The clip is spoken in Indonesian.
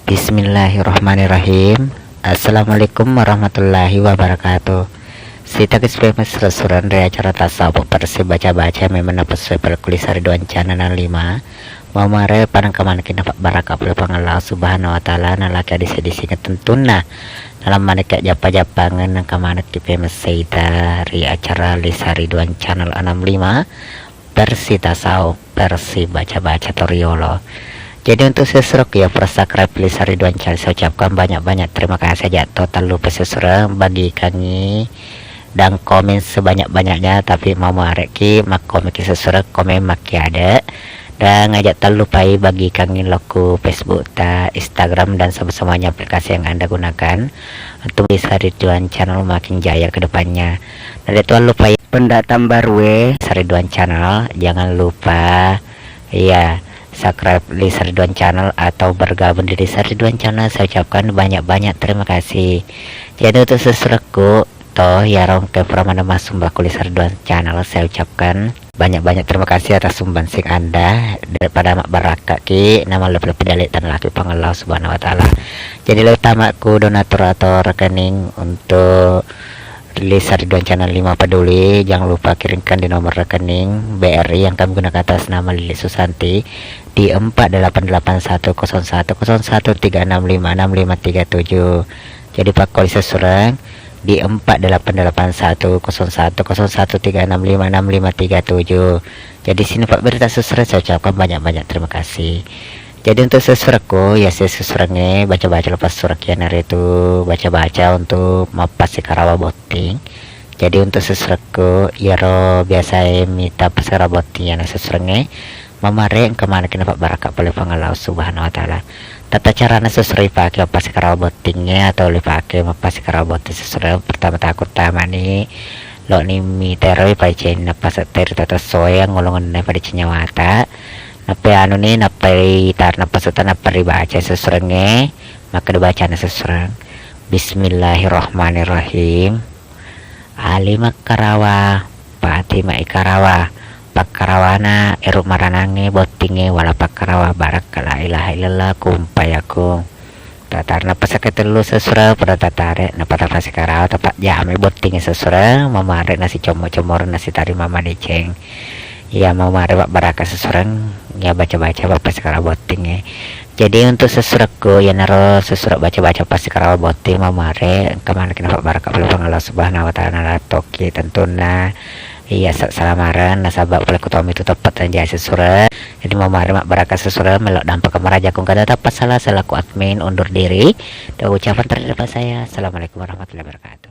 Bismillahirrahmanirrahim. Assalamualaikum warahmatullahi wabarakatuh. Sita kispemes resuran rea acara tasawuf persi baca-baca memang dapat sesuai kulisari doan cana 5 mamare padang kemanakin dapat baraka oleh Allah subhanahu wa ta'ala nalaki adisi-adisi ketentuna dalam maneka japa-japangan nang kamanak kipemes seita rea acara lisari doan channel 65 versi tasawuf versi baca-baca toriolo. Jadi untuk seserok ya subscribe Lisa Ridwan Channel saya ucapkan banyak-banyak terima kasih saja. Total lupa seserok bagi kami dan komen sebanyak-banyaknya, tapi mau mareki mak komen seserok komen maki ada dan ngajak terlupai bagi kami loku Facebook ta Instagram dan semuanya aplikasi yang Anda gunakan untuk Lisa Ridwan Channel makin jaya ke depannya. Dan itu lupa pendatang baru Lisa Ridwan Channel, jangan lupa ya subscribe Lisa Ridwan Channel atau bergabung di Lisa Ridwan Channel. Saya ucapkan banyak-banyak terima kasih. Jadi untuk sesuatu toh ya rong ke pramana masum baku Lisa Ridwan Channel, saya ucapkan banyak-banyak terima kasih atas sumbangsih Anda daripada mak baraka ki nama lebih dalik dan laki pangalau subhanahu wa ta'ala. Jadi utamaku donatur atau rekening untuk Lisa Ridwan Channel 5 peduli, jangan lupa kirimkan di nomor rekening BRI yang kami gunakan atas nama Lili Susanti di 48810113656537. Jadi Pak Kolisa Surang di 488101013656656537. Jadi sini Pak berita susra saya ucapkan banyak-banyak terima kasih. Jadi untuk sesuratku ya sesuratnya baca-baca lepas surat kian hari itu baca-baca untuk mapas si karawa boting. Jadi untuk sesuratku ya ro biasa minta pasara boting yang sesuratnya memare kemana kena Pak Baraka boleh pengalau subhanahu wa ta'ala. Tata cara sesuai pakai apa si karawa botingnya atau pakai mapas si karawa boting sesurat pertama takut utama nih lo nih miteroi paicen napas ter tata soya ngolongan pada cinyawata. Nape anu nih nape tar napas utan nape dibaca sesurangnya maka dibaca sesurang. Bismillahirrahmanirrahim. Alimak karawa Fatima ikarawa pakarawana eruk maranange botinge wala pakarawa barak la ilaha illallah kumpayakum. Tatar napas ketelu sesura pada tatare napa tapas karawa tepat jame botinge sesura mamare nasi comor nasi tari mama deceng. Ya mau mari Pak Baraka seseorang ya baca-baca bapak sekarang boting ya. Jadi untuk sesuratku ya naro sesurat baca-baca pasti sekarang boting mau mari kemana kena Pak Baraka belum Allah subhanahu wa ta'ala toki tentuna iya salamaran nasabak oleh kutom itu tepat aja sesurat. Jadi mau mari Pak Baraka sesurat melok dampak kemaraja kung kada dapat salah selaku admin undur diri dan ucapan terhadap saya. Assalamualaikum warahmatullahi wabarakatuh.